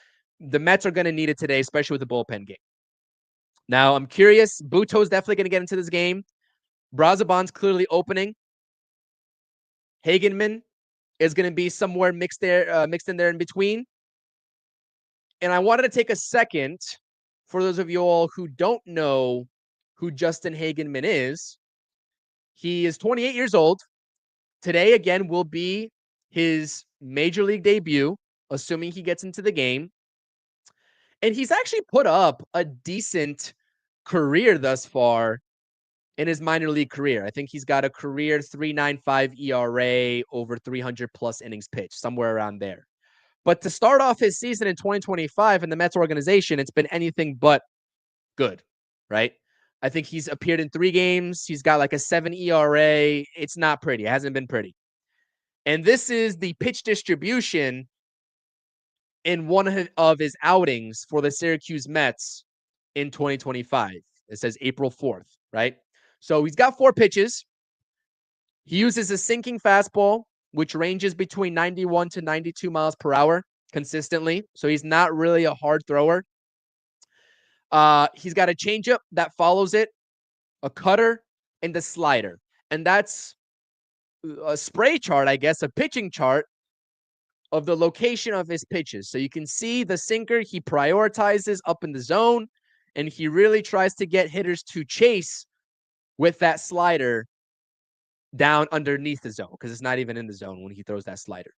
the Mets are going to need it today, especially with the bullpen game. Now, I'm curious. Buto's definitely going to get into this game. Brazaban's clearly opening. Hagenman is going to be somewhere mixed in there in between. And I wanted to take a second for those of you all who don't know who Justin Hagenman is. He is 28 years old. Today, again, will be his major league debut, assuming he gets into the game. And he's actually put up a decent career thus far in his minor league career. I think he's got a career 3.95 ERA over 300 plus innings pitched, somewhere around there. But to start off his season in 2025 in the Mets organization, it's been anything but good, right? I think he's appeared in 3 games. He's got like a 7 ERA. It's not pretty. It hasn't been pretty. And this is the pitch distribution in one of his outings for the Syracuse Mets in 2025. It says April 4th, right? So he's got 4 pitches. He uses a sinking fastball, which ranges between 91 to 92 miles per hour consistently. So he's not really a hard thrower. He's got a changeup that follows it, a cutter, and a slider. And that's a spray chart, I guess, a pitching chart of the location of his pitches. So you can see the sinker he prioritizes up in the zone, and he really tries to get hitters to chase with that slider down underneath the zone because it's not even in the zone when he throws that slider.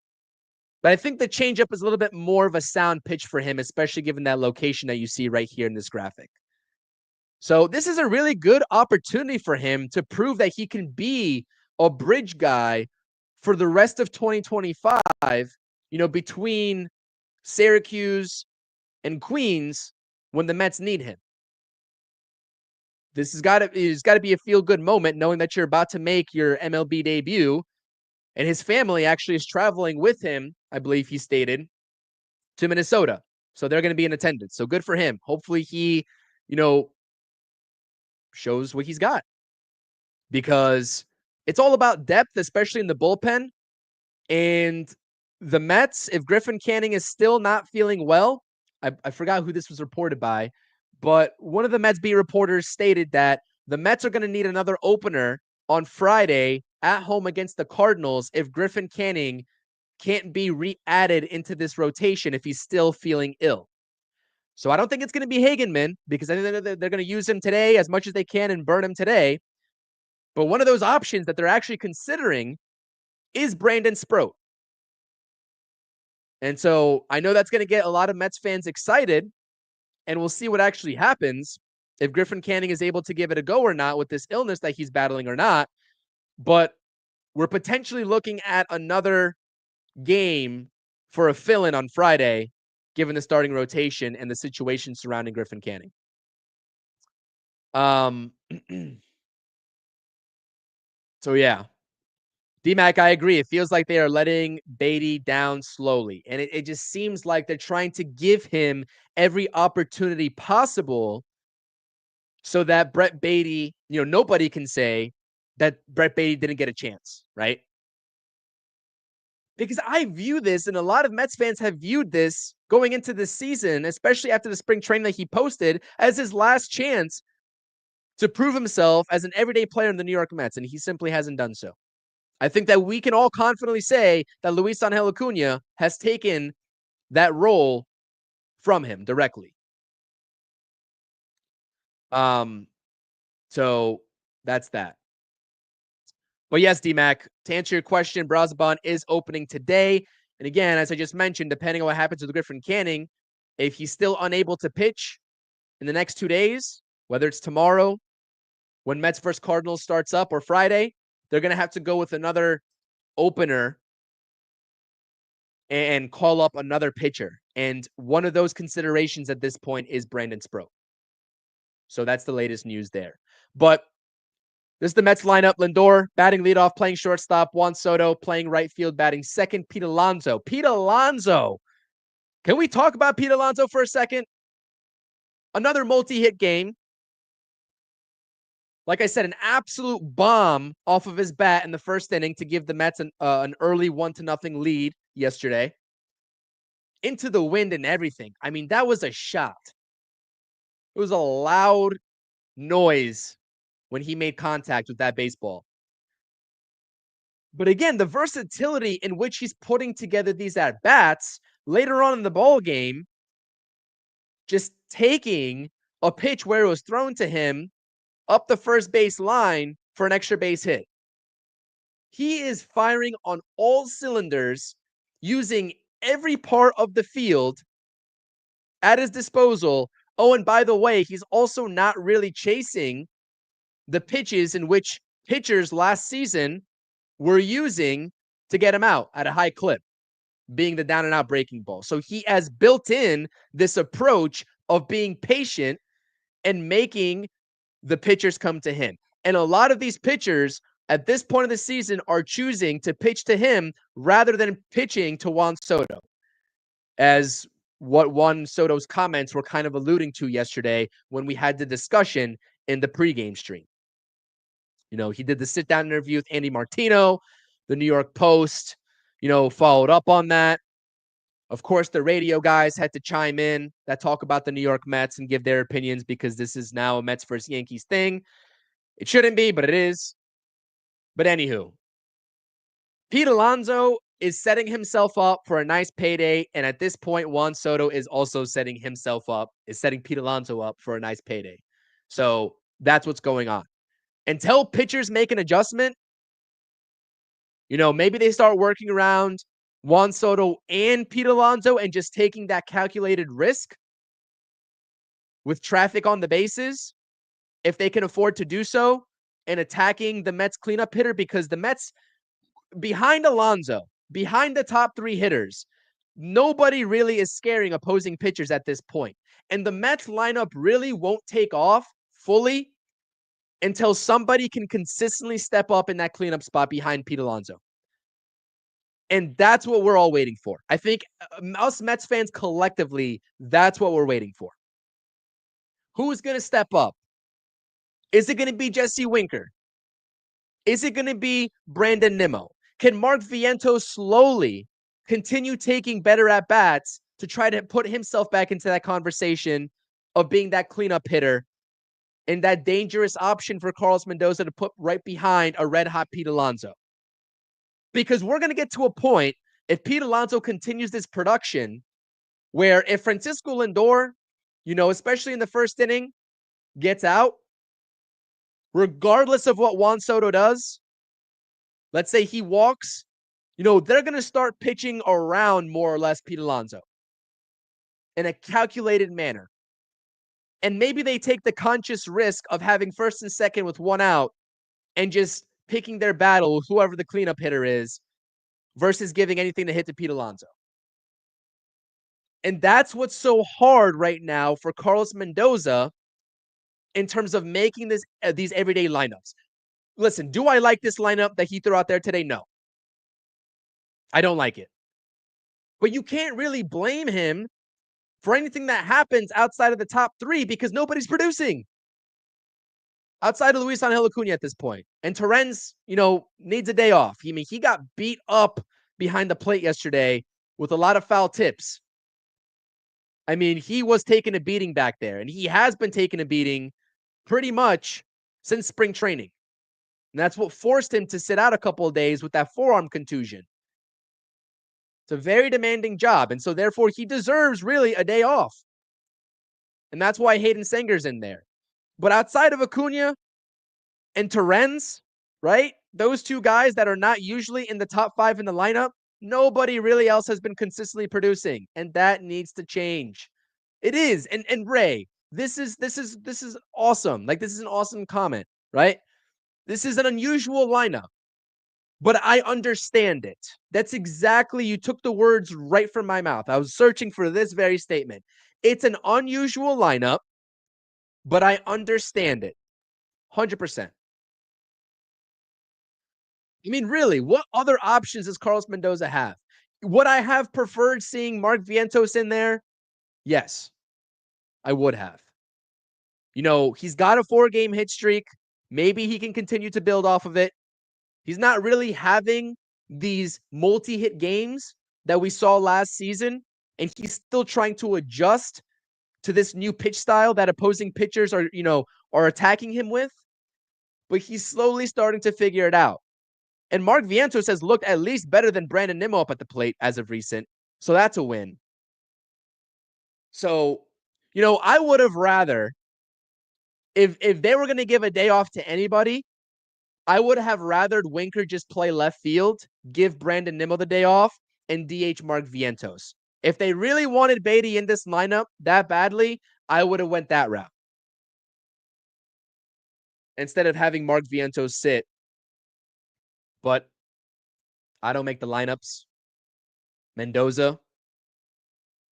But I think the changeup is a little bit more of a sound pitch for him, especially given that location that you see right here in this graphic. So this is a really good opportunity for him to prove that he can be a bridge guy for the rest of 2025, between Syracuse and Queens when the Mets need him. This has got to be a feel-good moment knowing that you're about to make your MLB debut, and his family actually is traveling with him, I believe he stated, to Minnesota. So they're going to be in attendance. So good for him. Hopefully he, shows what he's got. Because it's all about depth, especially in the bullpen. And the Mets, if Griffin Canning is still not feeling well, I forgot who this was reported by, but one of the Mets beat reporters stated that the Mets are going to need another opener on Friday at home against the Cardinals if Griffin Canning can't be re-added into this rotation if he's still feeling ill. So I don't think it's going to be Hagenman because I think they're going to use him today as much as they can and burn him today. But one of those options that they're actually considering is Brandon Sproat. And so I know that's going to get a lot of Mets fans excited, and we'll see what actually happens if Griffin Canning is able to give it a go or not with this illness that he's battling or not. But we're potentially looking at another game for a fill-in on Friday, given the starting rotation and the situation surrounding Griffin Canning. So yeah, DMAC, I agree. It feels like they are letting Beatty down slowly. And it just seems like they're trying to give him every opportunity possible so that Brett Beatty, nobody can say that Brett Beatty didn't get a chance, right? Because I view this, and a lot of Mets fans have viewed this going into this season, especially after the spring training that he posted, as his last chance to prove himself as an everyday player in the New York Mets, and he simply hasn't done so. I think that we can all confidently say that Luis Angel Acuna has taken that role from him directly. So that's that. But yes, DMAC, to answer your question, Brazaban is opening today. And again, as I just mentioned, depending on what happens with Griffin Canning, if he's still unable to pitch in the next 2 days, whether it's tomorrow when Mets vs. Cardinals starts up or Friday, they're going to have to go with another opener and call up another pitcher. And one of those considerations at this point is Brandon Sproat. So that's the latest news there. But this is the Mets lineup. Lindor batting leadoff, playing shortstop. Juan Soto playing right field, batting second. Pete Alonso. Pete Alonso. Can we talk about Pete Alonso for a second? Another multi-hit game. Like I said, an absolute bomb off of his bat in the first inning to give the Mets an early 1-0 lead yesterday. Into the wind and everything. I mean, that was a shot. It was a loud noise when he made contact with that baseball. But again, the versatility in which he's putting together these at-bats later on in the ball game, just taking a pitch where it was thrown to him up the first base line for an extra base hit. He is firing on all cylinders, using every part of the field at his disposal. Oh, and by the way, he's also not really chasing the pitches in which pitchers last season were using to get him out at a high clip, being the down and out breaking ball. So he has built in this approach of being patient and making the pitchers come to him. And a lot of these pitchers at this point of the season are choosing to pitch to him rather than pitching to Juan Soto, as what Juan Soto's comments were kind of alluding to yesterday when we had the discussion in the pregame stream. You know, he did the sit-down interview with Andy Martino. The New York Post, followed up on that. Of course, the radio guys had to chime in that talk about the New York Mets and give their opinions, because this is now a Mets versus Yankees thing. It shouldn't be, but it is. But anywho, Pete Alonso is setting himself up for a nice payday. And at this point, Juan Soto is also setting Pete Alonso up for a nice payday. So that's what's going on. Until pitchers make an adjustment, maybe they start working around Juan Soto and Pete Alonso and just taking that calculated risk with traffic on the bases, if they can afford to do so, and attacking the Mets cleanup hitter, because the Mets, behind Alonso, behind the top three hitters, nobody really is scaring opposing pitchers at this point. And the Mets lineup really won't take off fully until somebody can consistently step up in that cleanup spot behind Pete Alonso. And that's what we're all waiting for. I think us Mets fans collectively, that's what we're waiting for. Who's going to step up? Is it going to be Jesse Winker? Is it going to be Brandon Nimmo? Can Mark Vientos slowly continue taking better at-bats to try to put himself back into that conversation of being that cleanup hitter and that dangerous option for Carlos Mendoza to put right behind a red-hot Pete Alonso? Because we're going to get to a point, if Pete Alonso continues this production, where if Francisco Lindor, especially in the first inning, gets out, regardless of what Juan Soto does, let's say he walks, they're going to start pitching around more or less Pete Alonso in a calculated manner. And maybe they take the conscious risk of having first and second with one out and just picking their battle with whoever the cleanup hitter is versus giving anything to hit to Pete Alonso. And that's what's so hard right now for Carlos Mendoza in terms of making these everyday lineups. Listen, do I like this lineup that he threw out there today? No. I don't like it. But you can't really blame him for anything that happens outside of the top three, because nobody's producing outside of Luis Angel Acuna at this point. And Torrens, needs a day off. He got beat up behind the plate yesterday with a lot of foul tips. I mean, he was taking a beating back there, and he has been taking a beating pretty much since spring training. And that's what forced him to sit out a couple of days with that forearm contusion. It's a very demanding job, and so therefore he deserves really a day off. And that's why Hayden Sanger's in there. But outside of Acuna and Terens, right? Those two guys that are not usually in the top 5 in the lineup, nobody really else has been consistently producing, and that needs to change. It is. And Ray, this is awesome. Like, this is an awesome comment, right? This is an unusual lineup, but I understand it. That's exactly, you took the words right from my mouth. I was searching for this very statement. It's an unusual lineup, but I understand it. 100%. I mean, really, what other options does Carlos Mendoza have? Would I have preferred seeing Mark Vientos in there? Yes, I would have. You know, he's got a 4-game hit streak. Maybe he can continue to build off of it. He's not really having these multi-hit games that we saw last season, and he's still trying to adjust to this new pitch style that opposing pitchers are attacking him with. But he's slowly starting to figure it out. And Mark Vientos has looked at least better than Brandon Nimmo up at the plate as of recent. So that's a win. So, I would have rather, if they were going to give a day off to anybody, I would have rathered Winker just play left field, give Brandon Nimmo the day off, and DH Mark Vientos. If they really wanted Beatty in this lineup that badly, I would have went that route. Instead of having Mark Vientos sit. But I don't make the lineups. Mendoza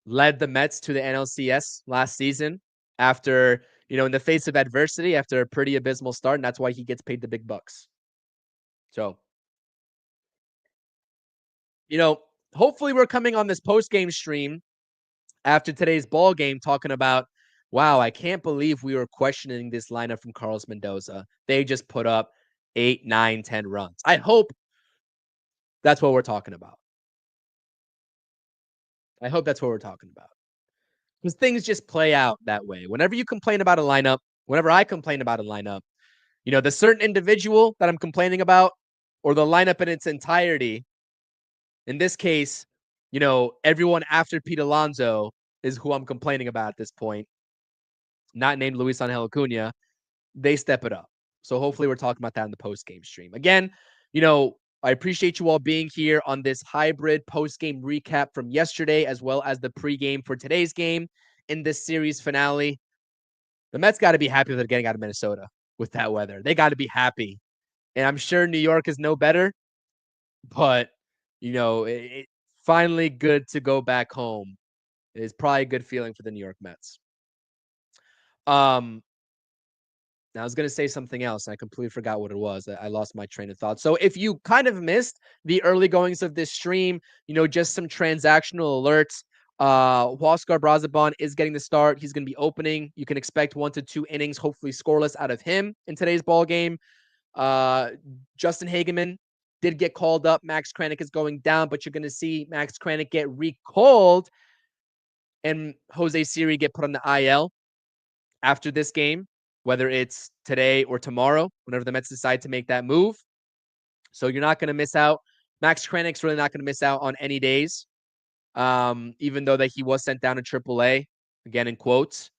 led the Mets to the NLCS last season after, in the face of adversity, after a pretty abysmal start, and that's why he gets paid the big bucks. So, hopefully we're coming on this post-game stream after today's ball game talking about, wow, I can't believe we were questioning this lineup from Carlos Mendoza. They just put up 8, 9, 10 runs. I hope that's what we're talking about. I hope that's what we're talking about. Because things just play out that way. Whenever you complain about a lineup, whenever I complain about a lineup, the certain individual that I'm complaining about, or the lineup in its entirety, in this case, everyone after Pete Alonso is who I'm complaining about at this point, not named Luis Angel Acuna, they step it up. So hopefully we're talking about that in the post-game stream. Again, I appreciate you all being here on this hybrid post-game recap from yesterday, as well as the pregame for today's game in this series finale. The Mets got to be happy that they're getting out of Minnesota with that weather. They got to be happy. And I'm sure New York is no better, but, it's finally good to go back home. It is probably a good feeling for the New York Mets. Now, I was going to say something else, and I completely forgot what it was. I lost my train of thought. So if you kind of missed the early goings of this stream, just some transactional alerts. Huascar Brazaban is getting the start. He's going to be opening. You can expect 1 to 2 innings, hopefully scoreless out of him in today's ball game. Justin Hageman did get called up. Max Kranick is going down, but you're going to see Max Kranick get recalled and Jose Siri get put on the IL after this game, whether it's today or tomorrow, whenever the Mets decide to make that move. So you're not going to miss out. Max Kranick's really not going to miss out on any days, even though that he was sent down to AAA, again in quotes.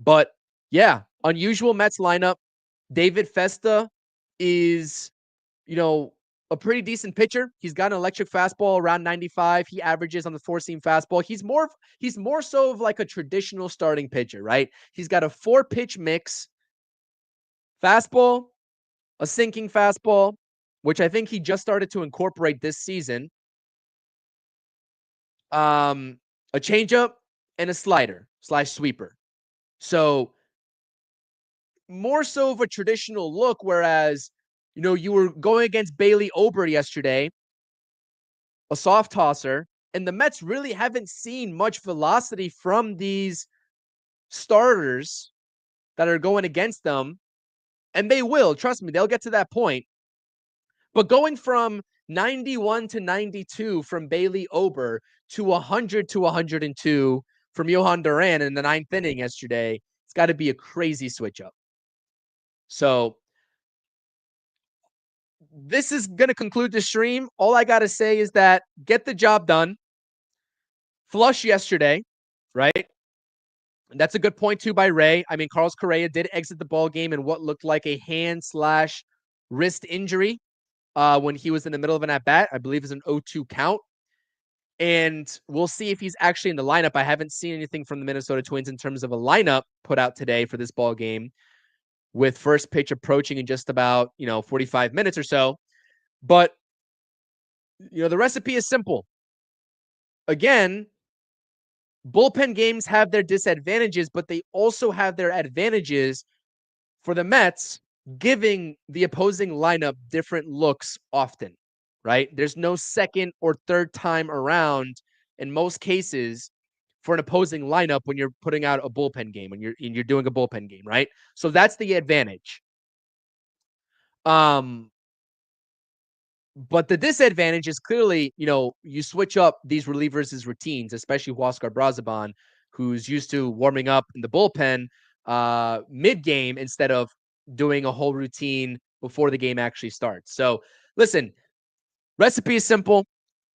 But yeah, unusual Mets lineup. David Festa is, a pretty decent pitcher. He's got an electric fastball around 95. He averages on the 4-seam fastball. He's more so of like a traditional starting pitcher, right? He's got a 4-pitch mix. Fastball, a sinking fastball, which I think he just started to incorporate this season. A changeup and a slider/sweeper. So more so of a traditional look, whereas, you were going against Bailey Ober yesterday, a soft tosser, and the Mets really haven't seen much velocity from these starters that are going against them. And they will, trust me, they'll get to that point. But going from 91-92 from Bailey Ober to 100-102 from Johan Duran in the 9th inning yesterday. It's got to be a crazy switch up. So this is going to conclude the stream. All I got to say is that get the job done. Flush yesterday, right? And that's a good point too by Ray. I mean, Carlos Correa did exit the ball game in what looked like a hand/wrist injury when he was in the middle of an at-bat. I believe it's an 0-2 count. And we'll see if he's actually in the lineup. I haven't seen anything from the Minnesota Twins in terms of a lineup put out today for this ball game, with first pitch approaching in just about, 45 minutes or so. But, the recipe is simple. Again, bullpen games have their disadvantages, but they also have their advantages for the Mets, giving the opposing lineup different looks often, right? There's no second or third time around in most cases for an opposing lineup when you're putting out a bullpen game, when you're doing a bullpen game, right? So that's the advantage. But the disadvantage is clearly, you switch up these relievers' routines, especially Huascar Brazaban, who's used to warming up in the bullpen mid-game instead of doing a whole routine before the game actually starts. So listen, recipe is simple.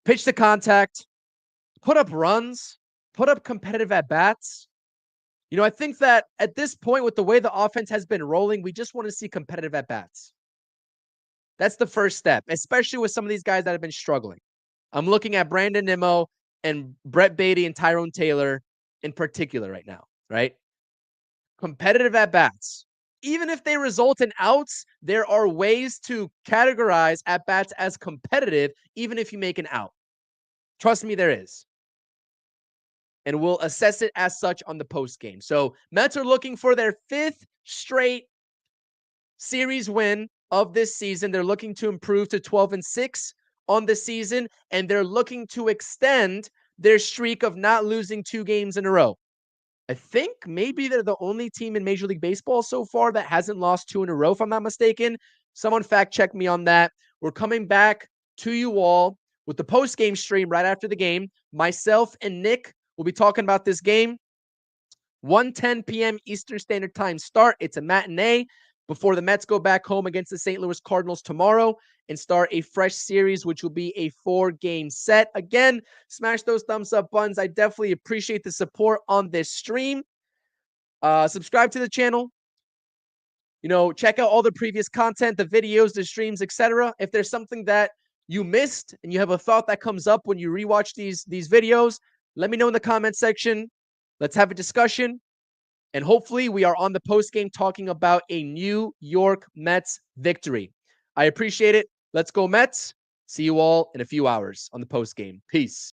Pitch to contact, put up runs, put up competitive at-bats. I think that at this point, with the way the offense has been rolling, we just want to see competitive at-bats. That's the first step, especially with some of these guys that have been struggling. I'm looking at Brandon Nimmo and Brett Beatty and Tyrone Taylor in particular right now, right? Competitive at-bats. Even if they result in outs, there are ways to categorize at-bats as competitive, even if you make an out. Trust me, there is. And we'll assess it as such on the post game. So Mets are looking for their 5th straight series win of this season. They're looking to improve to 12-6 on the season, and they're looking to extend their streak of not losing 2 games in a row. I think maybe they're the only team in Major League Baseball so far that hasn't lost 2 in a row, if I'm not mistaken. Someone fact check me on that. We're coming back to you all with the post-game stream right after the game. Myself and Nick will be talking about this game. 1:10 p.m. Eastern Standard Time start. It's a matinee before the Mets go back home against the St. Louis Cardinals tomorrow and start a fresh series, which will be a 4-game set. Again, smash those thumbs up buttons. I definitely appreciate the support on this stream. Subscribe to the channel. Check out all the previous content, the videos, the streams, etc. If there's something that you missed and you have a thought that comes up when you rewatch these videos, let me know in the comment section. Let's have a discussion. And hopefully we are on the post game talking about a New York Mets victory. I appreciate it. Let's go Mets. See you all in a few hours on the post game. Peace.